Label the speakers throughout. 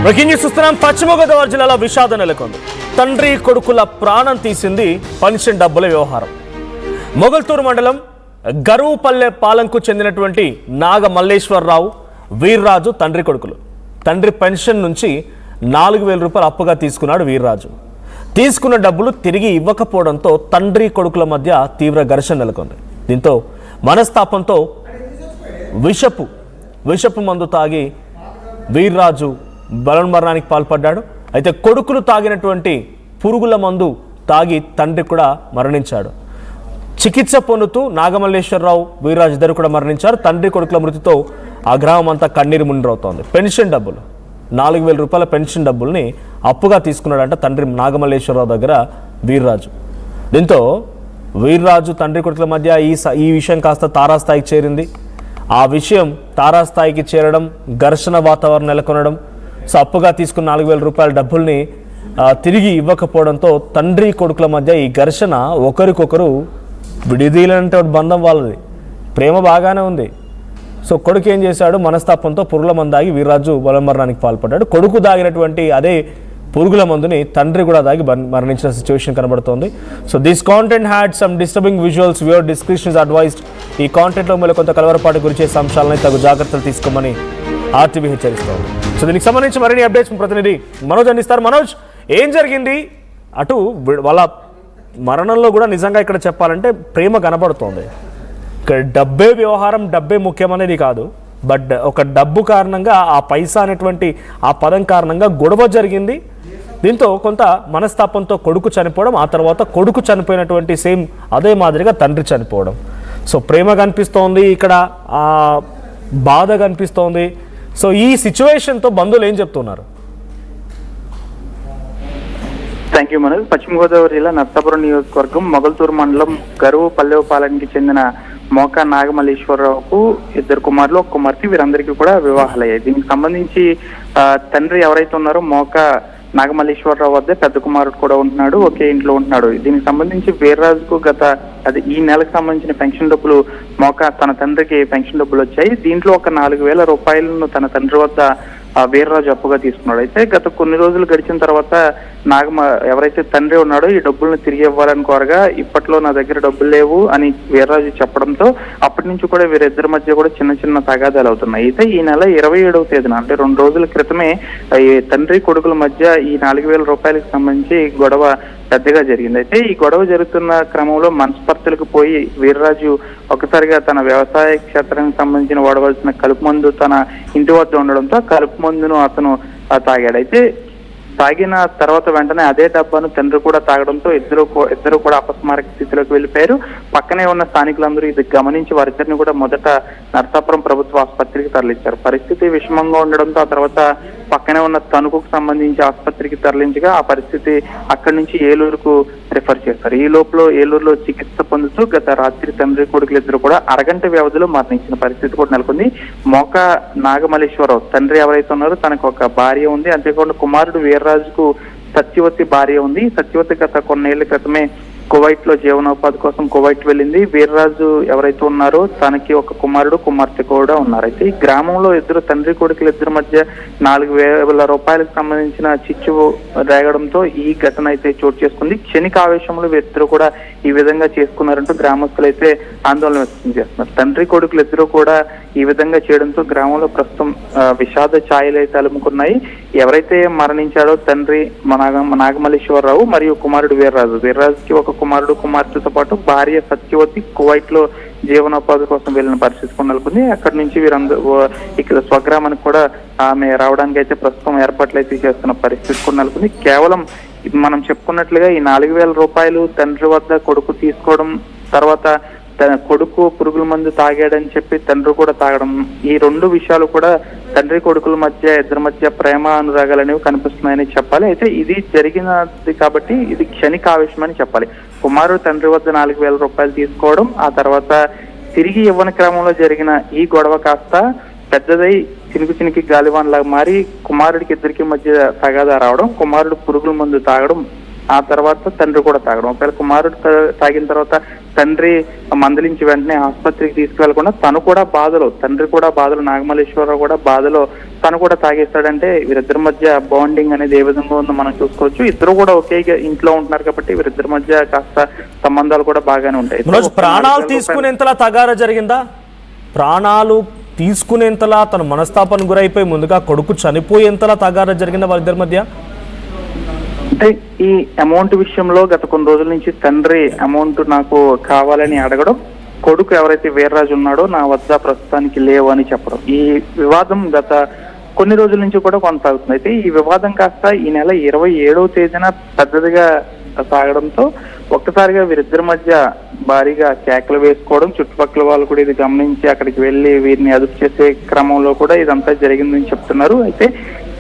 Speaker 1: Breaking news చూస్తున్నాం. పశ్చిమ గోదావరి జిల్లాలో విషాదం నెలకొంది. తండ్రి కొడుకుల ప్రాణం తీసింది పెన్షన్ డబ్బుల వ్యవహారం. మొగల్తూరు మండలం గరువుపల్లె పాలెంకు చెందినటువంటి నాగ మల్లేశ్వరరావు, వీర్రాజు తండ్రి కొడుకులు. తండ్రి పెన్షన్ నుంచి 4,000 రూపాయలు అప్పుగా తీసుకున్నాడు వీర్రాజు. తీసుకున్న డబ్బులు తిరిగి ఇవ్వకపోవడంతో తండ్రి కొడుకుల మధ్య తీవ్ర ఘర్షణ నెలకొంది. దీంతో మనస్తాపంతో విషపు మందు తాగి వీర్రాజు బలన్మరణానికి పాల్పడ్డాడు. అయితే కొడుకులు తాగినటువంటి పురుగుల మందు తాగి తండ్రి కూడా మరణించాడు. చికిత్స పొందుతూ నాగమల్లేశ్వరరావు, వీర్రాజు ఇద్దరు కూడా మరణించారు. తండ్రి కొడుకుల మృతితో ఆ గ్రామం అంతా కన్నీరు మున్నీరవుతోంది. పెన్షన్ డబ్బులు 4,000 రూపాయల పెన్షన్ డబ్బుల్ని అప్పుగా తీసుకున్నాడంట తండ్రి నాగమల్లేశ్వరరావు దగ్గర వీర్రాజు. దీంతో వీర్రాజు తండ్రి కొడుకుల మధ్య ఈ విషయం కాస్త తారాస్థాయికి చేరింది. ఆ విషయం తారాస్థాయికి చేరడం, ఘర్షణ వాతావరణం నెలకొనడం, సో అప్పుగా తీసుకున్న 4,000 రూపాయల డబ్బుల్ని తిరిగి ఇవ్వకపోవడంతో తండ్రి కొడుకుల మధ్య ఈ ఘర్షణ ఒకరికొకరు విడిదీలంటే బంధం వాళ్ళది. ప్రేమ బాగానే ఉంది. సో కొడుకు ఏం చేశాడు, మనస్తాపంతో పురుగుల మందు దాగి వీర్రాజు బలమరణానికి పాల్పడ్డాడు. కొడుకు దాగినటువంటి అదే పురుగుల మందుని తండ్రి కూడా దాగి మరణించిన సిచ్యువేషన్ కనబడుతోంది. So this content had some disturbing visuals. Viewer description is advised. ఈ కాంటెంట్లో మీరు కొంత కలవరపాటు గురిచేసే అంశాలని తగు జాగ్రత్తలు తీసుకోమని ఆర్టీవీ హెచ్చరిస్తోంది. సో దీనికి సంబంధించి మరిన్ని అప్డేట్స్ ప్రతినిధి మనోజ్ అందిస్తారు. మనోజ్, ఏం జరిగింది? అటు వాళ్ళ మరణంలో కూడా నిజంగా ఇక్కడ చెప్పాలంటే ప్రేమ కనబడుతోంది. ఇక్కడ డబ్బే వ్యవహారం, డబ్బే ముఖ్యమనేది కాదు. బట్ ఒక డబ్బు కారణంగా, ఆ పైసా అనేటువంటి ఆ పదం కారణంగా గొడవ జరిగింది. దీంతో కొంత మనస్తాపంతో కొడుకు చనిపోవడం, ఆ తర్వాత కొడుకు చనిపోయినటువంటి సేమ్ అదే మాదిరిగా తండ్రి చనిపోవడం. సో ప్రేమ కనిపిస్తోంది ఇక్కడ, ఆ బాధ కనిపిస్తోంది. సో ఈ సిచ్యువేషన్తో బంధువులు ఏం చెప్తున్నారు?
Speaker 2: Thank you Manoj. పశ్చిమ గోదావరి జిల్లా నర్సాపురం నియోజకవర్గం మొగల్తూరు మండలం గరువుపల్లెపాలెంకి చెందిన మోకా నాగమల్లేశ్వరరావుకు 2 కుమారులు, 1 కుమార్తె, వీరందరికీ కూడా వివాహాలయ్యాయి. దీనికి సంబంధించి తండ్రి ఎవరైతే ఉన్నారో మోకా నాగమల్లేశ్వరరావు వద్ద పెద్ద కుమారుడు కూడా ఉంటున్నాడు, ఒకే ఇంట్లో ఉంటున్నాడు. దీనికి సంబంధించి వీర్రాజుకు ఈ నెలకు సంబంధించిన పెన్షన్ డబ్బులు మోకా తన తండ్రికి పెన్షన్ డబ్బులు వచ్చాయి. దీంట్లో ఒక 4,000 రూపాయలను తన తండ్రి వద్ద వీర్రాజు అప్పుగా తీసుకున్నాడు. అయితే గత కొన్ని రోజులు గడిచిన తర్వాత ఎవరైతే తండ్రి ఉన్నాడో ఈ డబ్బులను తిరిగి ఇవ్వాలని కోరగా, ఇప్పట్లో నా దగ్గర డబ్బులు లేవు అని వీర్రాజు చెప్పడంతో అప్పటి నుంచి కూడా వీరిద్దరి మధ్య కూడా చిన్న చిన్న తగాదాలు అవుతున్నాయి. అయితే ఈ నెల 27వ తేదీన అంటే 2 రోజుల క్రితమే ఈ తండ్రి కొడుకుల మధ్య ఈ 4,000 రూపాయలకు సంబంధించి గొడవ పెద్దగా జరిగింది. అయితే ఈ గొడవ జరుగుతున్న క్రమంలో మనస్పర్ధలకు పోయి వీర్రాజు ఒకసారిగా తన వ్యవసాయ క్షేత్రానికి సంబంధించిన వాడవలసిన కలుపు మందు తన ఇంటి వద్ద ఉండడంతో కలుపు మందును అతను తాగాడు. అయితే తాగిన తర్వాత వెంటనే అదే డబ్బాను తండ్రి కూడా తాగడంతో ఇద్దరు కూడా అపస్మారక స్థితిలోకి వెళ్ళిపోయారు. పక్కనే ఉన్న స్థానికులందరూ ఇది గమనించి వారిద్దరిని కూడా మొదట నర్సాపురం ప్రభుత్వ ఆసుపత్రికి తరలించారు. పరిస్థితి విషమంగా ఉండడంతో ఆ తర్వాత పక్కనే ఉన్న తణుకుకు సంబంధించి ఆసుపత్రికి తరలించగా ఆ పరిస్థితి అక్కడి నుంచి ఏలూరుకు రిఫర్ చేశారు. ఈ లోపల ఏలూరులో చికిత్స పొందుతూ గత రాత్రి తండ్రి కొడుకులు ఇద్దరు కూడా అరగంట వ్యవధిలో మరణించిన పరిస్థితి కూడా నెలకొంది. మోకా నాగమల్లేశ్వరరావు తండ్రి ఎవరైతే ఉన్నారో తనకు ఒక భార్య ఉంది. అంతేకాకుండా కుమారుడు వీర్రాజుకు సత్యవతి భార్య ఉంది. సత్యవతి గత కొన్నేళ్ల క్రితమే కువైట్ లో జీవనోపాధి కోసం కువైట్ వెళ్ళింది. వీర్రాజు ఎవరైతే ఉన్నారో తనకి ఒక కుమారుడు, కుమార్తె కూడా ఉన్నారు. అయితే ఈ గ్రామంలో తండ్రి కొడుకులు ఇద్దరి మధ్య 4,000 రూపాయలకు సంబంధించిన చిచ్చు రేగడంతో ఈ ఘటన అయితే చోటు చేసుకుంది. క్షణిక ఆవేశంలో వీరిద్దరు కూడా ఈ విధంగా చేసుకున్నారంటూ గ్రామస్తులు అయితే ఆందోళన వ్యక్తం చేస్తున్నారు. తండ్రి కొడుకులు ఇద్దరు కూడా ఈ విధంగా చేయడంతో గ్రామంలో ప్రస్తుతం విషాద ఛాయలు అయితే అలుముకున్నాయి. ఎవరైతే మరణించాడో తండ్రి నాగమల్లేశ్వరరావు మరియు కుమారుడు వీర్రాజుకి ఒక కుమారుడు, కుమార్తెతో పాటు భార్య సత్యవతి కువైట్ లో జీవనోపాధి కోసం వెళ్ళిన పరిస్థితి నెలకొంది. అక్కడి నుంచి వీరందరూ ఇక్కడ స్వగ్రామానికి కూడా ఆమె రావడానికి అయితే ప్రస్తుతం ఏర్పాట్లు అయితే చేస్తున్న పరిస్థితి కూడా నెలకొంది. కేవలం మనం చెప్పుకున్నట్లుగా ఈ 4,000 రూపాయలు తండ్రి వద్ద కొడుకు తీసుకోవడం, తర్వాత తన కొడుకు పురుగుల మందు తాగాడని చెప్పి తండ్రి కూడా తాగడం, ఈ 2 విషయాలు కూడా తండ్రి కొడుకుల మధ్య ఇద్దరి మధ్య ప్రేమ అనురాగాలు అనేవి కనిపిస్తున్నాయని చెప్పాలి. అయితే ఇది జరిగినది కాబట్టి ఇది క్షణిక ఆవేశం అని చెప్పాలి. కుమారుడు తండ్రి వద్ద 4,000 రూపాయలు తీసుకోవడం, ఆ తర్వాత తిరిగి ఇవ్వని క్రమంలో జరిగిన ఈ గొడవ కాస్త పెద్దదై చినికి గాలివాన్లాగా మారి కుమారుడికి ఇద్దరికి మధ్య తగాదా రావడం, కుమారుడు పురుగుల మందు తాగడం, ఆ తర్వాత తండ్రి కూడా తాగడం. ఒకవేళ కుమారుడు తాగిన తర్వాత తండ్రి మందలించి వెంటనే ఆసుపత్రికి తీసుకువెళ్లకుండా తండ్రి కూడా బాధలో, నాగమల్లేశ్వరరావు కూడా బాధలో తను కూడా తాగేస్తాడంటే వీరిద్దరి మధ్య బాండింగ్ అనేది ఏ విధంగా ఉందో మనం చూసుకోవచ్చు. ఇద్దరు కూడా ఒకే ఇంట్లో ఉంటున్నారు కాబట్టి వీరిద్దరి మధ్య కాస్త సంబంధాలు కూడా బాగానే ఉంటాయి.
Speaker 1: మనోజ్, ప్రాణాలు తీసుకునేంతలా తగారా జరిగిందా? ప్రాణాలు తీసుకునేంతలా తను మనస్తాపన గురైపోయి ముందుగా కొడుకు చనిపోయేంతలా తగారా జరిగిందా వాళ్ళిద్దరి మధ్య?
Speaker 2: అంటే ఈ అమౌంట్ విషయంలో గత కొన్ని రోజుల నుంచి తండ్రి అమౌంట్ నాకు కావాలని అడగడం, కొడుకు ఎవరైతే వీర్రాజు ఉన్నాడో నా వద్ద ప్రస్తుతానికి లేవు అని చెప్పడం, ఈ వివాదం గత కొన్ని రోజుల నుంచి కూడా కొనసాగుతుంది. అయితే ఈ వివాదం కాస్త ఈ నెల 27వ తేదీన పెద్దదిగా సాగడంతో ఒక్కసారిగా వీరిద్దరి మధ్య భారీగా కేకలు వేసుకోవడం, చుట్టుపక్కల వాళ్ళు కూడా ఇది గమనించి అక్కడికి వెళ్లి వీరిని అదుపు చేసే క్రమంలో కూడా ఇదంతా జరిగిందని చెప్తున్నారు. అయితే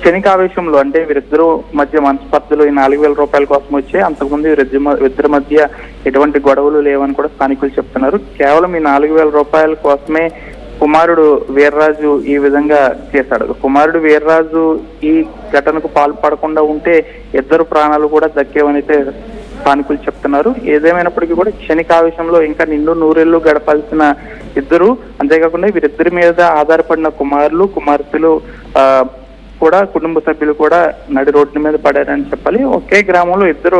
Speaker 2: క్షణికావేశంలో అంటే వీరిద్దరు మధ్య మనస్పర్ధలు ఈ 4,000 రూపాయల కోసం వచ్చాయి. అంతకుముందు వీరిద్దరి మధ్య ఎటువంటి గొడవలు లేవని కూడా స్థానికులు చెప్తున్నారు. కేవలం ఈ 4,000 రూపాయల కోసమే కుమారుడు వీర్రాజు ఈ విధంగా చేశాడు. కుమారుడు వీర్రాజు ఈ ఘటనకు పాల్పడకుండా ఉంటే ఇద్దరు ప్రాణాలు కూడా దక్కేవనైతే స్థానికులు చెప్తున్నారు. ఏదేమైనప్పటికీ కూడా క్షణికావేశంలో ఇంకా నిండు నూరేళ్లు గడపాల్సిన ఇద్దరు, అంతేకాకుండా వీరిద్దరి మీద ఆధారపడిన కుమారులు కుమార్తెలు కూడా కుటుంబ సభ్యులు కూడా నడి రోడ్డు మీద పడారని చెప్పాలి. ఒకే గ్రామంలో ఇద్దరు